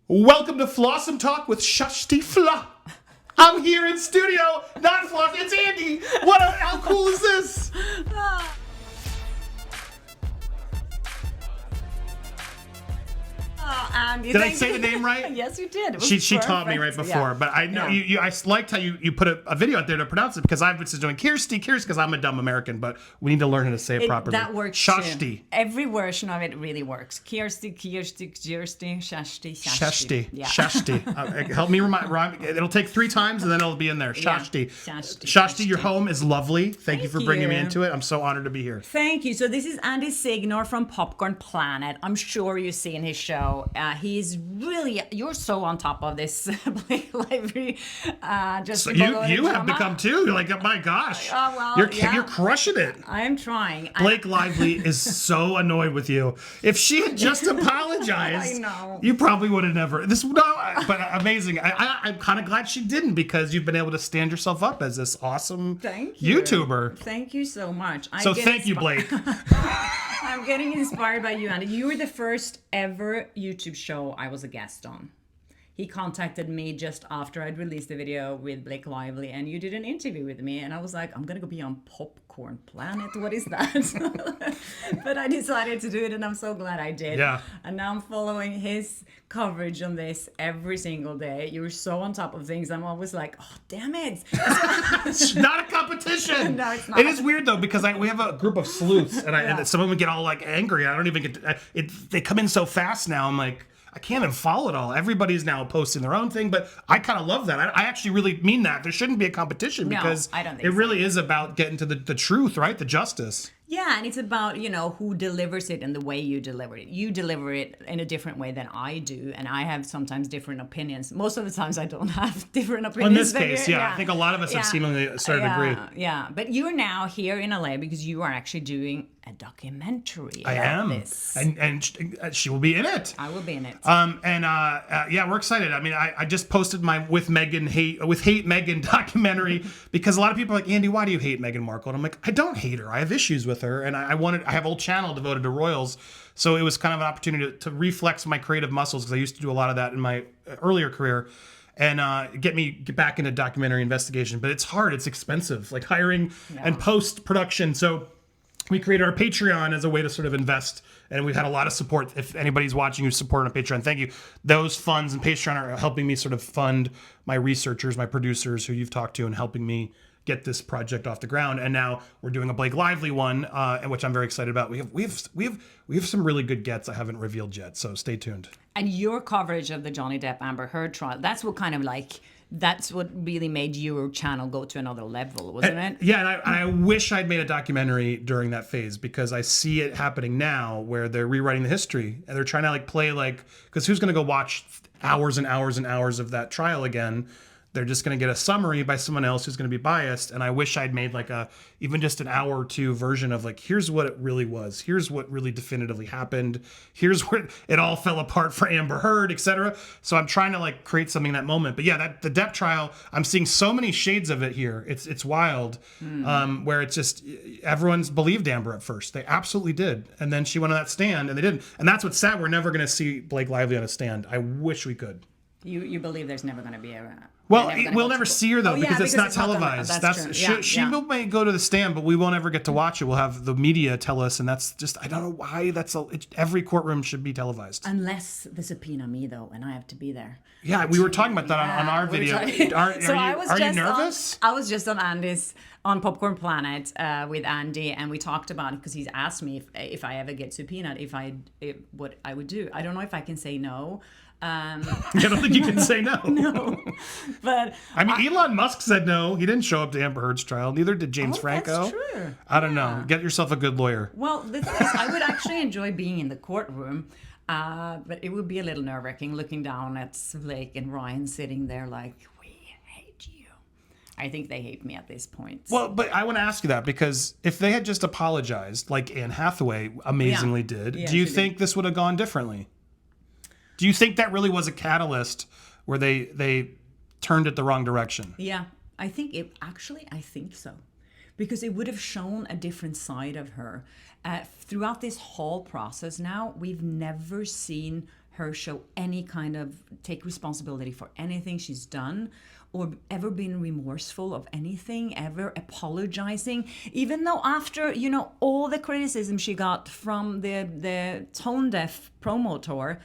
Welcome to Flawsome Talk with Kjersti Flaa. I'm here in studio, not Floss, it's Andy. How cool is this? Oh, Andy, Did I say the name right? Yes, you did. She taught me right before, but I know I liked how you put a video out there to pronounce it because I've been doing Kjersti because I'm a dumb American, but we need to learn how to say it properly. That works Kjersti. too. Every version of it really works. Kjersti, Kjersti. Yeah. Kjersti. Help me rhyme. It'll take 3 times and then it'll be in there. Kjersti. Kjersti, your home is lovely. Thank you for bringing me into it. I'm so honored to be here. Thank you. So this is Andy Signor from Popcorn Planet. I'm sure you've seen his show. He's really, you're so on top of this Blake Lively. So you have become too. You're like, oh my gosh. You're crushing it. I'm trying. Blake Lively is so annoyed with you. If she had just apologized, I know. You probably would have never. But amazing. I'm kind of glad she didn't because you've been able to stand yourself up as this awesome YouTuber. Thank you so much. Thank you, Blake. I'm getting inspired by you, Andy. You were the first ever YouTube show I was a guest on. He contacted me just after I'd released the video with Blake Lively, and you did an interview with me, and I was like, I'm gonna go be on Popcorn Planet. What is that? But I decided to do it, and I'm so glad I did. Yeah. And now I'm following his coverage on this every single day. You're so on top of things. I'm always like, oh, damn it. It's not a competition. No, it's not. It is weird though because we have a group of sleuths, and some of them get all like angry. I don't even get. They come in so fast now. I'm like, I can't even follow it all. Everybody's now posting their own thing, but I kind of love that. I actually really mean that. There shouldn't be a competition because I don't think it really is about getting to the truth, right? The justice. Yeah, and it's about, who delivers it and the way you deliver it. You deliver it in a different way than I do, and I have sometimes different opinions. Most of the times I don't have different opinions. Well, in this case, I think a lot of us have seemingly started to agree. Yeah, but you're now here in LA because you are actually doing a documentary about this. And she will be in it. I will be in it. We're excited. I mean, I just posted my Hate Meghan documentary because a lot of people are like, Andy, why do you hate Meghan Markle? And I'm like, I don't hate her. I have issues with her, and I have a whole channel devoted to royals, so it was kind of an opportunity to reflex my creative muscles because I used to do a lot of that in my earlier career, and get back into documentary investigation. But it's hard, it's expensive, like hiring and post production. So we created our Patreon as a way to sort of invest, and we've had a lot of support. If anybody's watching who's supporting on Patreon, thank you. Those funds and Patreon are helping me sort of fund my researchers, my producers who you've talked to, and helping me get this project off the ground. And now we're doing a Blake Lively one, which I'm very excited about. We have some really good gets I haven't revealed yet, so stay tuned. And your coverage of the Johnny Depp Amber Heard trial, that's what really made your channel go to another level, wasn't it? Yeah, and I wish I'd made a documentary during that phase because I see it happening now where they're rewriting the history and they're trying to play because who's going to go watch hours and hours and hours of that trial again? They're just going to get a summary by someone else who's going to be biased. And I wish I'd made even just an hour or two version of here's what it really was. Here's what really definitively happened. Here's where it all fell apart for Amber Heard, etc. So I'm trying to create something in that moment. But yeah, the Depp trial, I'm seeing so many shades of it here. It's wild, where it's just everyone's believed Amber at first. They absolutely did. And then she went on that stand and they didn't. And that's what's sad. We're never going to see Blake Lively on a stand. I wish we could. You believe there's never going to be a... Well, we'll never see her, though, because it's not televised. She may go to the stand, but we won't ever get to watch it. We'll have the media tell us, and that's just, I don't know why every courtroom should be televised. Unless they subpoena me, though, and I have to be there. Yeah, we were talking about that on our video. Are you nervous? I was just on Popcorn Planet with Andy, and we talked about it because he's asked me if I ever get subpoenaed, what I would do. I don't know if I can say no. I don't think you can say no. No, but I mean, Elon Musk said no. He didn't show up to Amber Heard's trial. Neither did James Franco. That's true. I don't know. Get yourself a good lawyer. Well, the thing is, I would actually enjoy being in the courtroom, but it would be a little nerve-wracking looking down at Blake and Ryan sitting there like, we hate you. I think they hate me at this point. Well, but I want to ask you that because if they had just apologized, like Anne Hathaway amazingly did, do you think this would have gone differently? Do you think that really was a catalyst where they turned it the wrong direction? Yeah, I think so. Because it would have shown a different side of her. Throughout this whole process now, we've never seen her show any kind of take responsibility for anything she's done or ever been remorseful of anything, ever apologizing, even though after, you know, all the criticism she got from the tone deaf promo tour,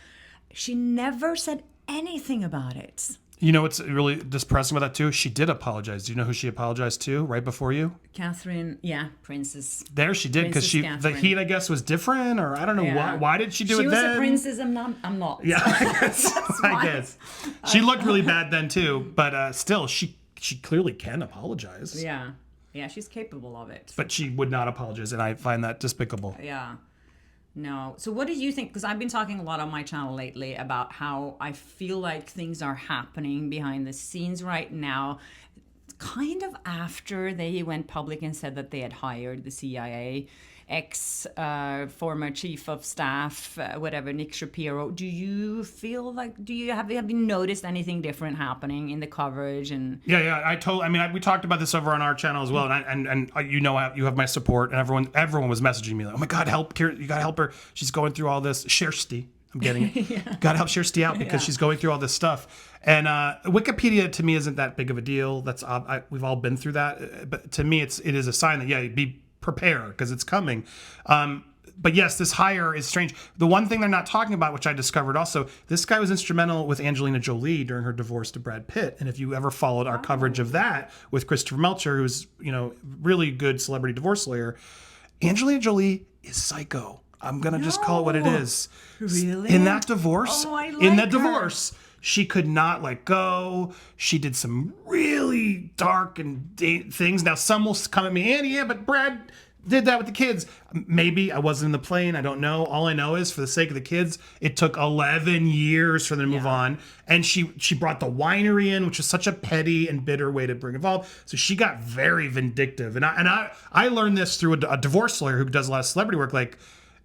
she never said anything about it. You know what's really depressing about that too? She did apologize. Do you know who she apologized to right before you? Catherine, Princess. There she did, because the Catherine. heat, I guess, was different, or I don't know why did she do it then? She was a princess. I'm not. Yeah, I guess. She looked really bad then too, but still, she clearly can apologize. Yeah, she's capable of it. But she would not apologize, and I find that despicable. Yeah. No. So what did you think? Because I've been talking a lot on my channel lately about how I feel like things are happening behind the scenes right now, kind of after they went public and said that they had hired the CIA, former chief of staff, whatever, Nick Shapiro. Do you feel like, have you noticed anything different happening in the coverage? And we talked about this over on our channel as well, and you know, you have my support, and everyone was messaging me like, oh my God, help, you gotta help her, she's going through all this. Kjersti, I'm getting it. Gotta help Kjersti out because she's going through all this stuff. And Wikipedia to me isn't that big of a deal. That's we've all been through that, but to me it is a sign that be prepare, because it's coming. But yes, this hire is strange. The one thing they're not talking about, which I discovered also, this guy was instrumental with Angelina Jolie during her divorce to Brad Pitt. And if you ever followed our coverage of that with Christopher Melcher, who's, you know, really good celebrity divorce lawyer, Angelina Jolie is psycho. I'm going to just call it what it is. Really? In that divorce, her. She could not let go. She did some really dark and things. Now, some will come at me, Andy, but Brad did that with the kids. Maybe I wasn't in the plane. I don't know. All I know is, for the sake of the kids, it took 11 years for them to move on. And she brought the winery in, which is such a petty and bitter way to bring involved. So she got very vindictive. And I learned this through a divorce lawyer who does a lot of celebrity work. Like,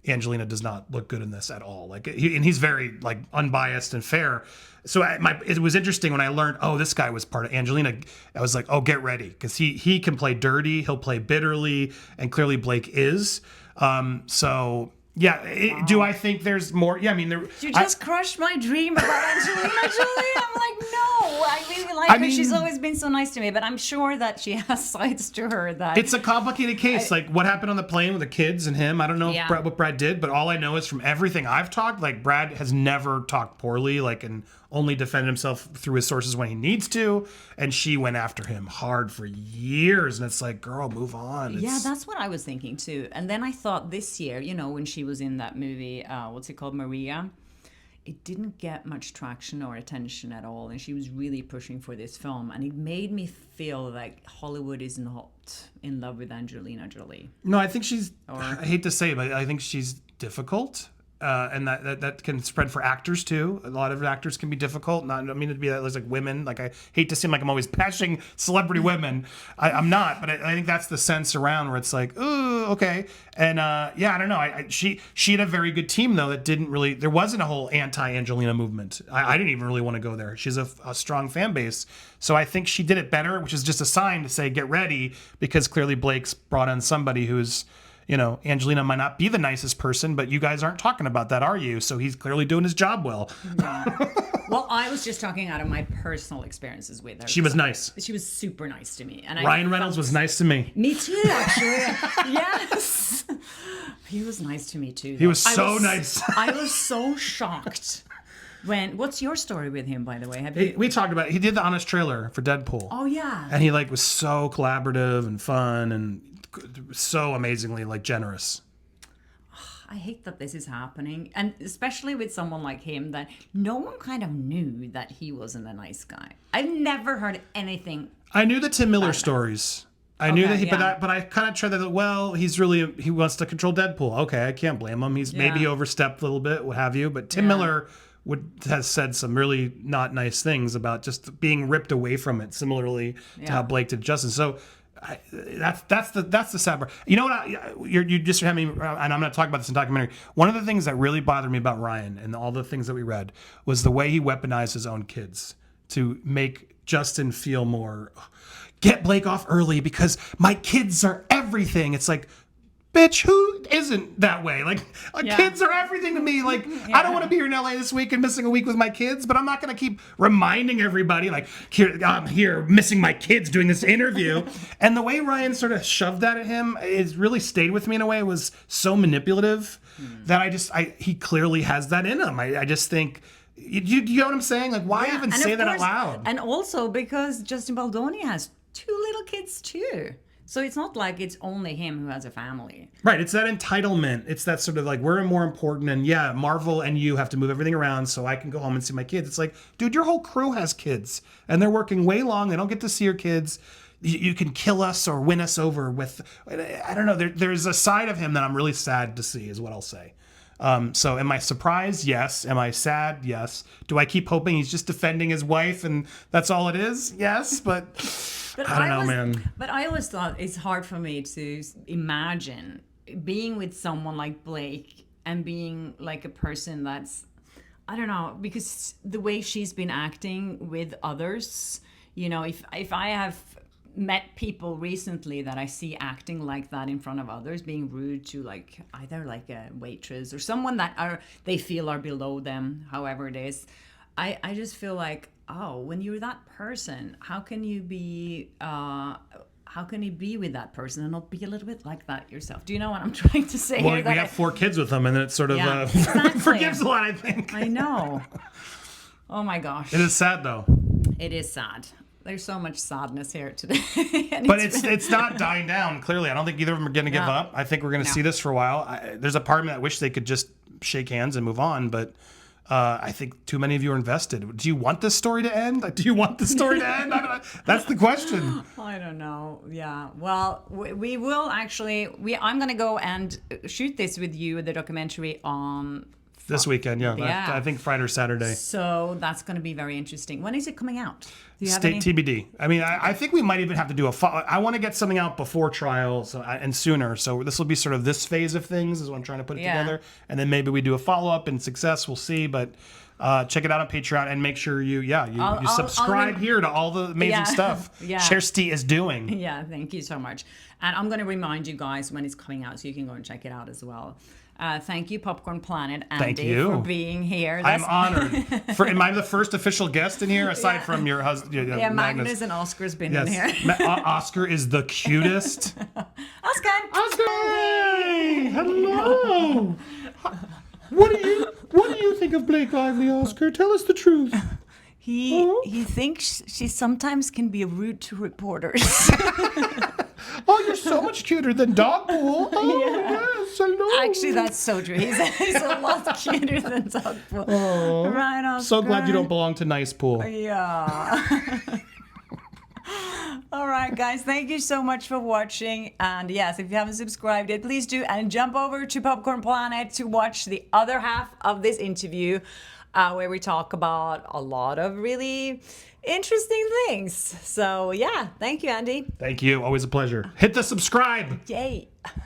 Angelina does not look good in this at all. Like, and he's very like unbiased and fair. So it was interesting when I learned, oh, this guy was part of Angelina. I was like, oh, get ready, because he can play dirty, he'll play bitterly, and clearly Blake is. So yeah, do I think there's more? Yeah, I mean, you just crushed my dream about Angelina Jolie. I'm like, no, I really like her. She's always been so nice to me, but I'm sure that she has sides to her that it's a complicated case. Like what happened on the plane with the kids and him. I don't know what Brad did, but all I know is from everything I've talked, like Brad has never talked poorly, like, and only defended himself through his sources when he needs to, and she went after him hard for years, and it's like, girl, move on. Yeah, that's what I was thinking too. And then I thought this year, you know, when she was in that movie, what's it called, Maria, it didn't get much traction or attention at all, and she was really pushing for this film, and it made me feel like Hollywood is not in love with Angelina Jolie. No, I think I hate to say it, but I think she's difficult. And that can spread for actors too. A lot of actors can be difficult. I don't mean to be that like women. Like, I hate to seem like I'm always bashing celebrity women. I'm not, but I think that's the sense around where it's like, ooh, okay. And I don't know. She had a very good team though that didn't really. There wasn't a whole anti-Angelina movement. I didn't even really want to go there. She's a strong fan base, so I think she did it better, which is just a sign to say get ready, because clearly Blake's brought in somebody who's. You know, Angelina might not be the nicest person, but you guys aren't talking about that, are you? So he's clearly doing his job well. Yeah. Well, I was just talking out of my personal experiences with her. She was nice. She was super nice to me. And Ryan Reynolds was nice to me. Me too, actually. Yes. He was nice to me too. Though. He was so nice. I was so shocked. What's your story with him, by the way? We talked about it. He did the Honest trailer for Deadpool. Oh, yeah. And he was so collaborative and fun and so amazingly generous. I hate that this is happening, and especially with someone like him that no one kind of knew that he wasn't a nice guy. I've never heard anything. I knew the Tim Miller stories. I knew that but I kind of tried that. Well, he wants to control Deadpool. Okay, I can't blame him. Maybe he overstepped a little bit, what have you. But Tim Miller has said some really not nice things about just being ripped away from it. Similarly to how Blake did Justin. So. That's the sad part. You know what? You just had me, and I'm going to talk about this in the documentary. One of the things that really bothered me about Ryan and all the things that we read was the way he weaponized his own kids to make Justin feel more. Get Blake off early because my kids are everything. It's like, bitch, who isn't that way? Like, Yeah. kids are everything to me. Like, I don't want to be here in LA this week and missing a week with my kids, but I'm not going to keep reminding everybody, like, here, I'm here missing my kids doing this interview. And the way Ryan sort of shoved that at him is really stayed with me in a way. It was so manipulative that he clearly has that in him. I just think, you know what I'm saying? Like, why even And say of that out course- loud? And also because Justin Baldoni has 2 little kids too. So it's not like it's only him who has a family. Right, it's that entitlement. It's that sort of like, we're more important, and yeah, Marvel and you have to move everything around so I can go home and see my kids. It's like, dude, your whole crew has kids, and they're working way long. They don't get to see your kids. You can kill us or win us over with, I don't know. There's a side of him that I'm really sad to see, is what I'll say. So am I surprised? Yes. Am I sad? Yes. Do I keep hoping he's just defending his wife and that's all it is? Yes, but I don't know, man. But I always thought it's hard for me to imagine being with someone like Blake and being like a person that's, I don't know, because the way she's been acting with others, you know, if I have met people recently that I see acting like that in front of others, being rude to like either like a waitress or someone that they feel are below them, however it is, I just feel like, oh, when you're that person, how can you be with that person and not be a little bit like that yourself? Do you know what I'm trying to say? Well, here? we have 4 kids with them, and then it sort of Yeah, exactly. forgives a lot, I think. I know. Oh my gosh. It is sad, though. It is sad. There's so much sadness here today. But it's not dying down, clearly. I don't think either of them are going to give No. up. I think we're going to see this for a while. There's a part of me that wish they could just shake hands and move on, but I think too many of you are invested. Do you want this story to end? Like, do you want the story to end? That's the question. I don't know. Yeah. Well, we will actually. I'm going to go and shoot this with you, the documentary on This weekend, yeah. I think Friday or Saturday. So that's going to be very interesting. When is it coming out? Do you have State TBD. I mean, I think we might even have to do I want to get something out before trial and sooner. So this will be sort of this phase of things is what I'm trying to put it together. And then maybe we do a follow-up and success. We'll see. But check it out on Patreon and make sure you subscribe here to all the amazing stuff Kjersti is doing. Yeah, thank you so much. And I'm going to remind you guys when it's coming out so you can go and check it out as well. Thank you, Popcorn Planet, Andy, for being here. I'm honored. Am I the first official guest in here, aside from your husband? Yeah, Magnus and Oscar's been in here. Oscar is the cutest. Oscar! Hey, hello! What do you think of Blake Lively, Oscar? Tell us the truth. He thinks she sometimes can be rude to reporters. Oh, you're so much cuter than Dogpool. Oh, yes, hello. Actually, that's so true. He's a lot cuter than Dogpool. Oh, right, Oscar. So glad you don't belong to Nice Pool. Yeah. All right, guys. Thank you so much for watching. And yes, if you haven't subscribed yet, please do. And jump over to Popcorn Planet to watch the other half of this interview where we talk about a lot of really interesting things. So yeah, thank you, Andy. Thank you. Always a pleasure. Hit the subscribe. Yay.